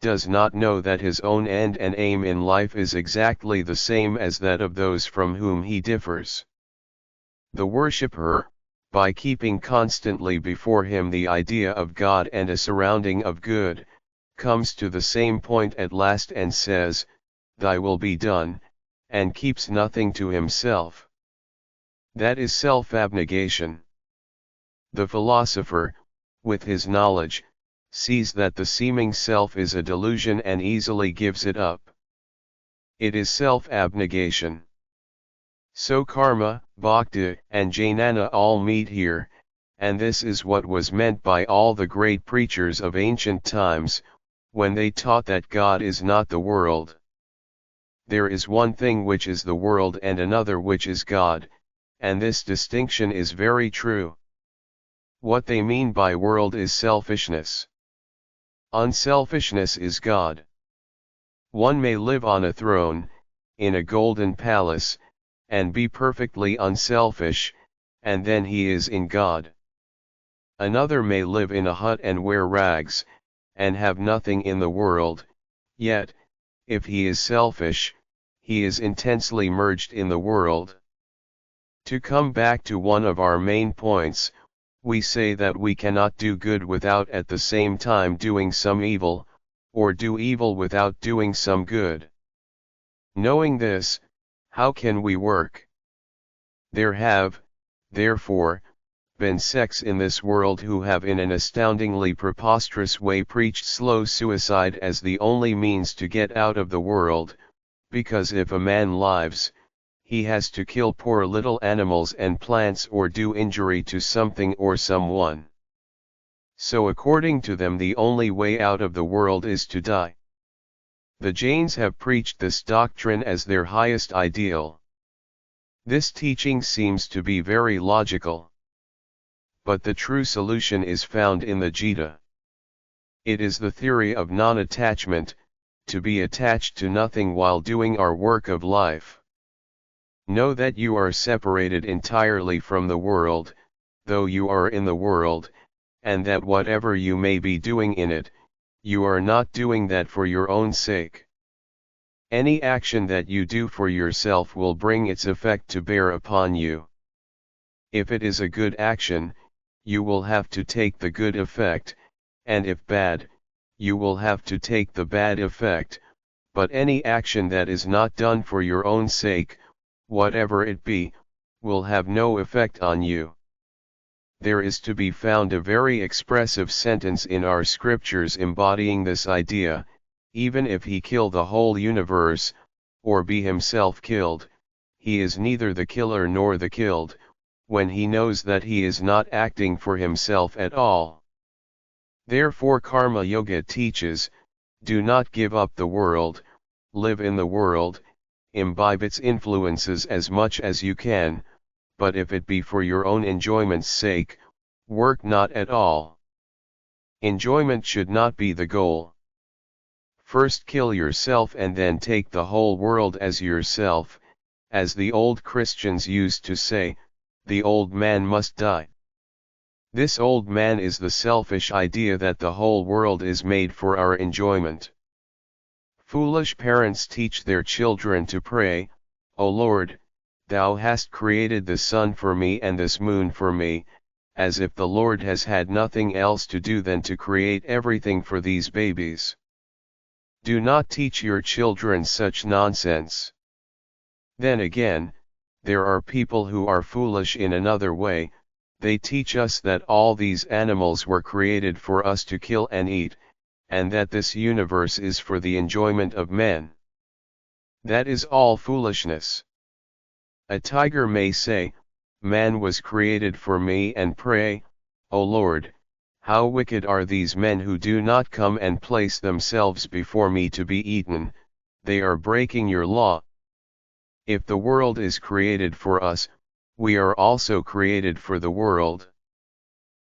does not know that his own end and aim in life is exactly the same as that of those from whom he differs. The worshipper, by keeping constantly before him the idea of God and a surrounding of good, comes to the same point at last and says, "Thy will be done," and keeps nothing to himself. That is self-abnegation. The philosopher, with his knowledge, sees that the seeming self is a delusion and easily gives it up. It is self-abnegation. So karma, bhakti, and jnana all meet here, and this is what was meant by all the great preachers of ancient times, when they taught that God is not the world. There is one thing which is the world and another which is God, and this distinction is very true. What they mean by world is selfishness. Unselfishness is God. One may live on a throne, in a golden palace, and be perfectly unselfish, and then he is in God. Another may live in a hut and wear rags, and have nothing in the world, yet, if he is selfish, he is intensely merged in the world. To come back to one of our main points, we say that we cannot do good without at the same time doing some evil, or do evil without doing some good. Knowing this, how can we work? There have, therefore, been sects in this world who have in an astoundingly preposterous way preached slow suicide as the only means to get out of the world, because if a man lives, he has to kill poor little animals and plants or do injury to something or someone. So according to them the only way out of the world is to die. The Jains have preached this doctrine as their highest ideal. This teaching seems to be very logical. But the true solution is found in the Gita. It is the theory of non-attachment, to be attached to nothing while doing our work of life. Know that you are separated entirely from the world, though you are in the world, and that whatever you may be doing in it, you are not doing that for your own sake. Any action that you do for yourself will bring its effect to bear upon you. If it is a good action, you will have to take the good effect, and if bad, you will have to take the bad effect, but any action that is not done for your own sake, whatever it be, will have no effect on you. There is to be found a very expressive sentence in our scriptures embodying this idea: even if he kill the whole universe, or be himself killed, he is neither the killer nor the killed, when he knows that he is not acting for himself at all. Therefore Karma Yoga teaches, do not give up the world, live in the world, imbibe its influences as much as you can, but if it be for your own enjoyment's sake, work not at all. Enjoyment should not be the goal. First kill yourself and then take the whole world as yourself, as the old Christians used to say, the old man must die. This old man is the selfish idea that the whole world is made for our enjoyment. Foolish parents teach their children to pray, "O Lord, Thou hast created the sun for me and this moon for me," as if the Lord has had nothing else to do than to create everything for these babies. Do not teach your children such nonsense. Then again, there are people who are foolish in another way. They teach us that all these animals were created for us to kill and eat, and that this universe is for the enjoyment of men. That is all foolishness. A tiger may say, "Man was created for me," and pray, "O Lord, how wicked are these men who do not come and place themselves before me to be eaten, they are breaking your law." If the world is created for us, we are also created for the world.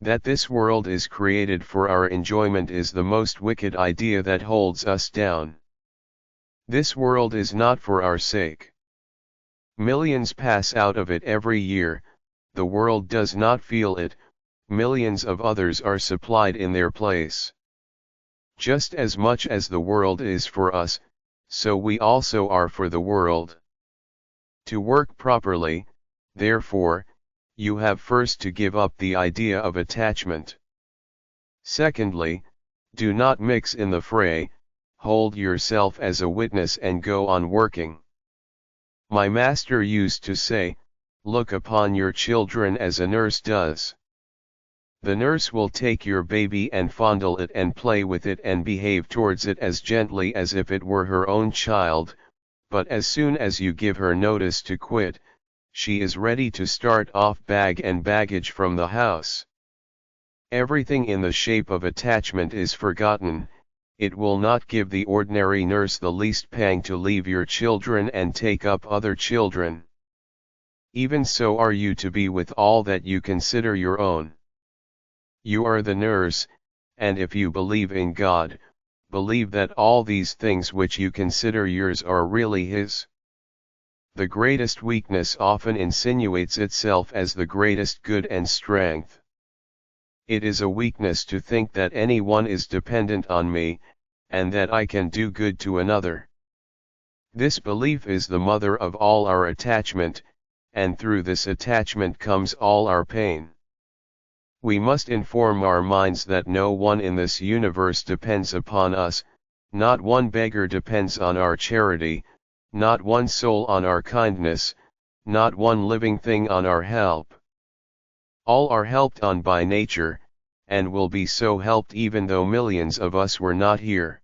That this world is created for our enjoyment is the most wicked idea that holds us down. This world is not for our sake. Millions pass out of it every year, the world does not feel it, millions of others are supplied in their place. Just as much as the world is for us, so we also are for the world. To work properly, therefore, you have first to give up the idea of attachment. Secondly, do not mix in the fray, hold yourself as a witness and go on working. My master used to say, look upon your children as a nurse does. The nurse will take your baby and fondle it and play with it and behave towards it as gently as if it were her own child, but as soon as you give her notice to quit, she is ready to start off bag and baggage from the house. Everything in the shape of attachment is forgotten. It will not give the ordinary nurse the least pang to leave your children and take up other children. Even so are you to be with all that you consider your own. You are the nurse, and if you believe in God, believe that all these things which you consider yours are really His. The greatest weakness often insinuates itself as the greatest good and strength. It is a weakness to think that anyone is dependent on me, and that I can do good to another. This belief is the mother of all our attachment, and through this attachment comes all our pain. We must inform our minds that no one in this universe depends upon us, not one beggar depends on our charity, not one soul on our kindness, not one living thing on our help. All are helped on by nature, and will be so helped even though millions of us were not here.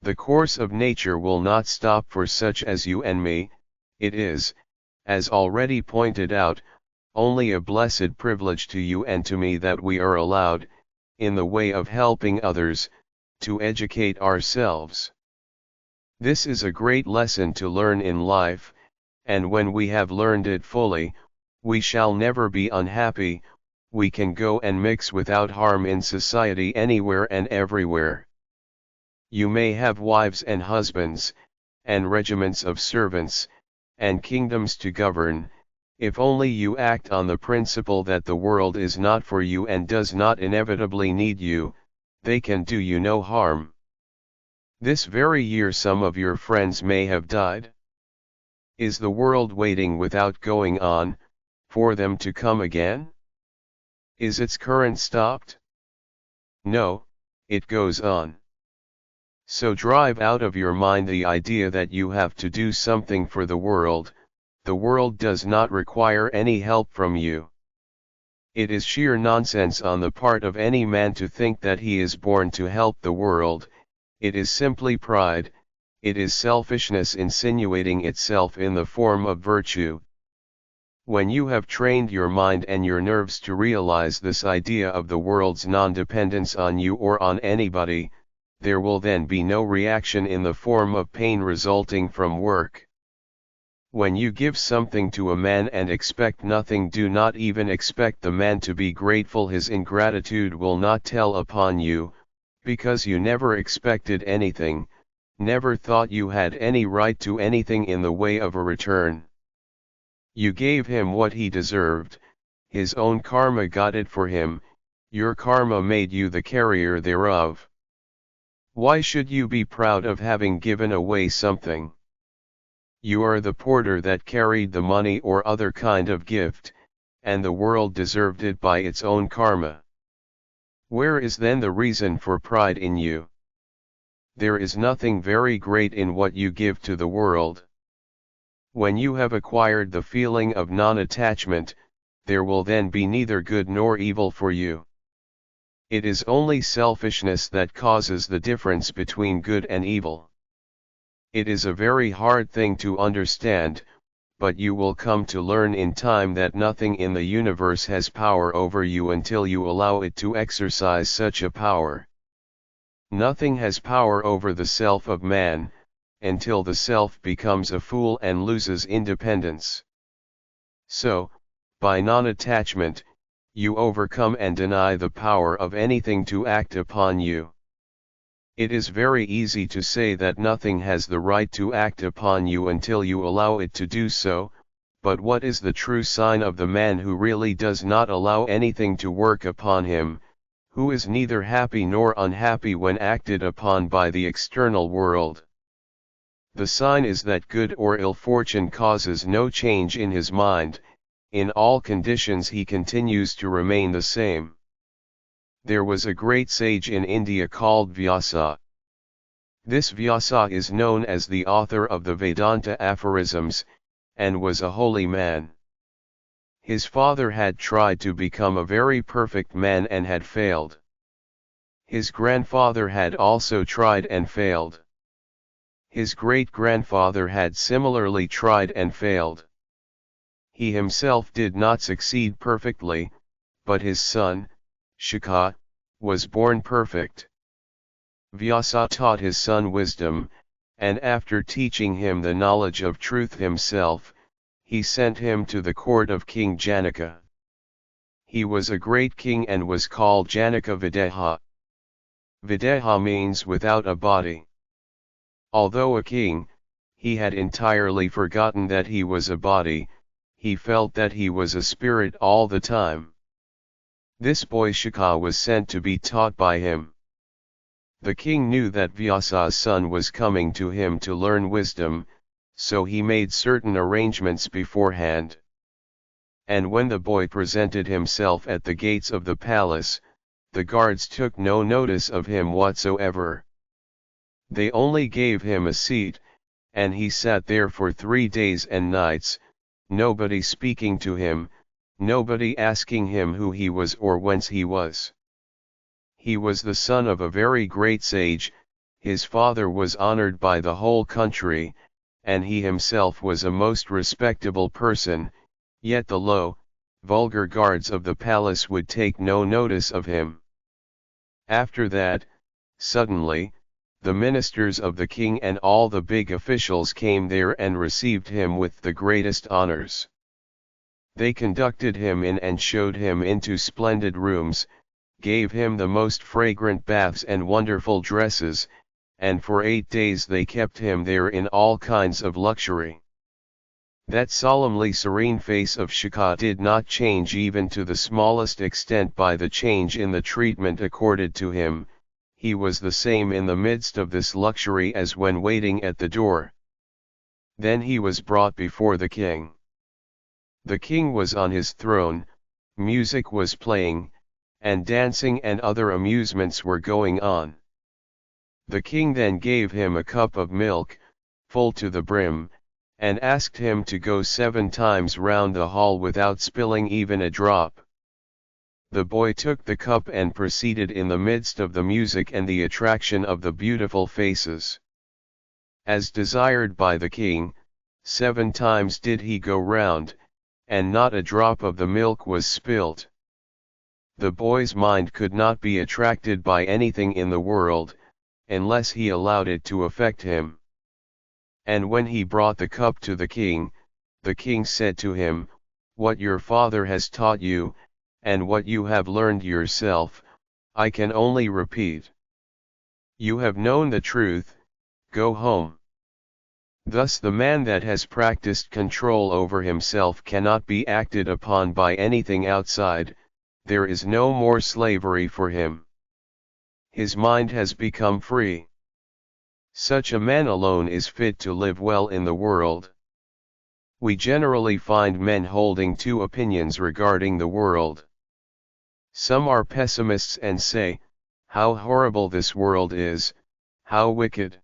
The course of nature will not stop for such as you and me. It is, as already pointed out, only a blessed privilege to you and to me that we are allowed, in the way of helping others, to educate ourselves. This is a great lesson to learn in life, and when we have learned it fully, we shall never be unhappy. We can go and mix without harm in society anywhere and everywhere. You may have wives and husbands, and regiments of servants, and kingdoms to govern, if only you act on the principle that the world is not for you and does not inevitably need you, they can do you no harm. This very year some of your friends may have died. Is the world waiting without going on, for them to come again? Is its current stopped? No, it goes on. So drive out of your mind the idea that you have to do something for the world. The world does not require any help from you. It is sheer nonsense on the part of any man to think that he is born to help the world. It is simply pride, it is selfishness insinuating itself in the form of virtue. When you have trained your mind and your nerves to realize this idea of the world's non-dependence on you or on anybody, there will then be no reaction in the form of pain resulting from work. When you give something to a man and expect nothing, do not even expect the man to be grateful. His ingratitude will not tell upon you, because you never expected anything, never thought you had any right to anything in the way of a return. You gave him what he deserved, his own karma got it for him, your karma made you the carrier thereof. Why should you be proud of having given away something? You are the porter that carried the money or other kind of gift, and the world deserved it by its own karma. Where is then the reason for pride in you? There is nothing very great in what you give to the world. When you have acquired the feeling of non-attachment, there will then be neither good nor evil for you. It is only selfishness that causes the difference between good and evil. It is a very hard thing to understand, but you will come to learn in time that nothing in the universe has power over you until you allow it to exercise such a power. Nothing has power over the self of man, until the self becomes a fool and loses independence. So, by non-attachment, you overcome and deny the power of anything to act upon you. It is very easy to say that nothing has the right to act upon you until you allow it to do so, but what is the true sign of the man who really does not allow anything to work upon him, who is neither happy nor unhappy when acted upon by the external world. The sign is that good or ill fortune causes no change in his mind, in all conditions he continues to remain the same. There was a great sage in India called Vyasa. This Vyasa is known as the author of the Vedanta aphorisms, and was a holy man. His father had tried to become a very perfect man and had failed. His grandfather had also tried and failed. His great-grandfather had similarly tried and failed. He himself did not succeed perfectly, but his son, Shaka, was born perfect. Vyasa taught his son wisdom, and after teaching him the knowledge of truth himself, he sent him to the court of King Janaka. He was a great king and was called Janaka Videha. Videha means without a body. Although a king, he had entirely forgotten that he was a body, he felt that he was a spirit all the time. This boy Shaka was sent to be taught by him. The king knew that Vyasa's son was coming to him to learn wisdom, so he made certain arrangements beforehand. And when the boy presented himself at the gates of the palace, the guards took no notice of him whatsoever. They only gave him a seat, and he sat there for 3 days and nights, nobody speaking to him, nobody asking him who he was or whence he was. He was the son of a very great sage, his father was honored by the whole country, and he himself was a most respectable person, yet the low, vulgar guards of the palace would take no notice of him. After that, suddenly, the ministers of the king and all the big officials came there and received him with the greatest honors. They conducted him in and showed him into splendid rooms, gave him the most fragrant baths and wonderful dresses, and for 8 days they kept him there in all kinds of luxury. That solemnly serene face of Shaka did not change even to the smallest extent by the change in the treatment accorded to him. He was the same in the midst of this luxury as when waiting at the door. Then he was brought before the king. The king was on his throne, music was playing, and dancing and other amusements were going on. The king then gave him a cup of milk, full to the brim, and asked him to go 7 times round the hall without spilling even a drop. The boy took the cup and proceeded in the midst of the music and the attraction of the beautiful faces. As desired by the king, 7 times did he go round, and not a drop of the milk was spilt. The boy's mind could not be attracted by anything in the world, unless he allowed it to affect him. And when he brought the cup to the king said to him, "What your father has taught you, and what you have learned yourself, I can only repeat. You have known the truth, go home." Thus the man that has practiced control over himself cannot be acted upon by anything outside, there is no more slavery for him. His mind has become free. Such a man alone is fit to live well in the world. We generally find men holding 2 opinions regarding the world. Some are pessimists and say, "How horrible this world is, how wicked."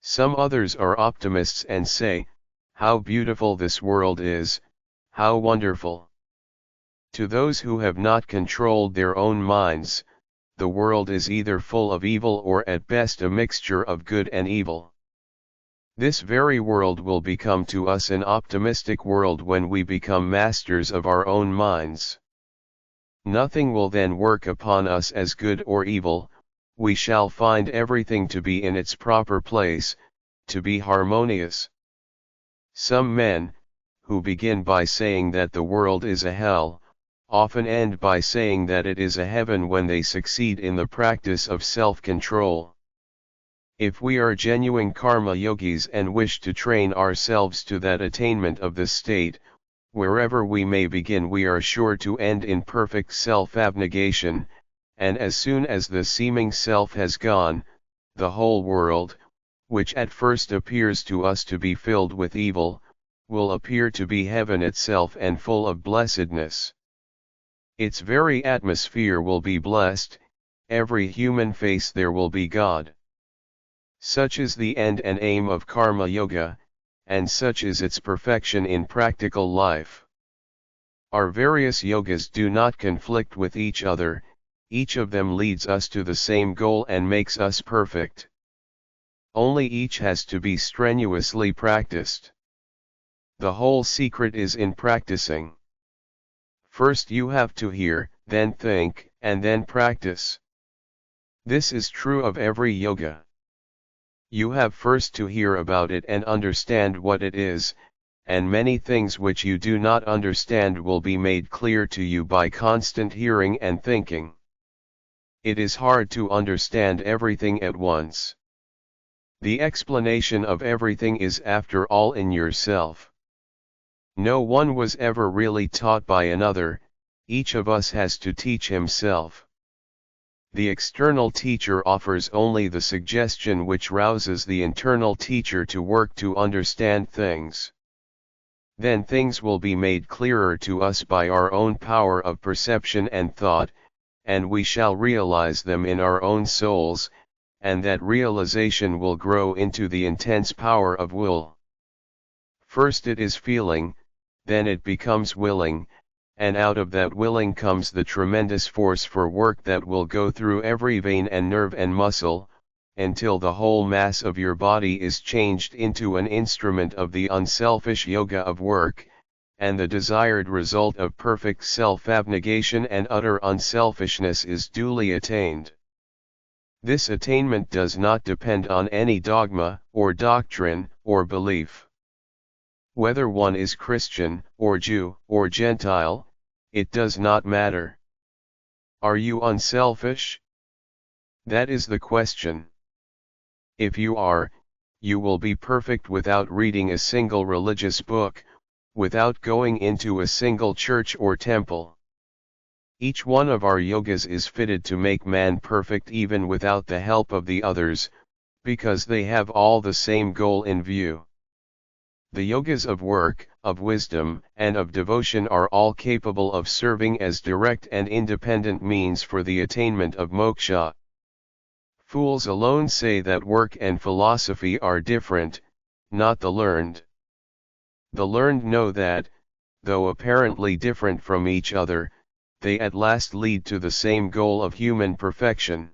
Some others are optimists and say, "How beautiful this world is, how wonderful." To those who have not controlled their own minds, the world is either full of evil or at best a mixture of good and evil. This very world will become to us an optimistic world when we become masters of our own minds. Nothing will then work upon us as good or evil, we shall find everything to be in its proper place, to be harmonious. Some men, who begin by saying that the world is a hell, often end by saying that it is a heaven when they succeed in the practice of self-control. If we are genuine karma yogis and wish to train ourselves to that attainment of the state, wherever we may begin we are sure to end in perfect self-abnegation, and as soon as the seeming self has gone, the whole world, which at first appears to us to be filled with evil, will appear to be heaven itself and full of blessedness. Its very atmosphere will be blessed, every human face there will be God. Such is the end and aim of Karma Yoga, and such is its perfection in practical life. Our various yogas do not conflict with each other, each of them leads us to the same goal and makes us perfect. Only each has to be strenuously practiced. The whole secret is in practicing. First you have to hear, then think, and then practice. This is true of every yoga. You have first to hear about it and understand what it is, and many things which you do not understand will be made clear to you by constant hearing and thinking. It is hard to understand everything at once. The explanation of everything is after all in yourself. No one was ever really taught by another, each of us has to teach himself. The external teacher offers only the suggestion which rouses the internal teacher to work to understand things. Then things will be made clearer to us by our own power of perception and thought, and we shall realize them in our own souls, and that realization will grow into the intense power of will. First it is feeling, then it becomes willing, and out of that willing comes the tremendous force for work that will go through every vein and nerve and muscle, until the whole mass of your body is changed into an instrument of the unselfish yoga of work, and the desired result of perfect self-abnegation and utter unselfishness is duly attained. This attainment does not depend on any dogma, or doctrine, or belief. Whether one is Christian, or Jew, or Gentile, it does not matter. Are you unselfish? That is the question. If you are, you will be perfect without reading a single religious book, without going into a single church or temple. Each one of our yogas is fitted to make man perfect even without the help of the others, because they have all the same goal in view. The yogas of work, of wisdom, and of devotion are all capable of serving as direct and independent means for the attainment of moksha. Fools alone say that work and philosophy are different, not the learned. The learned know that, though apparently different from each other, they at last lead to the same goal of human perfection.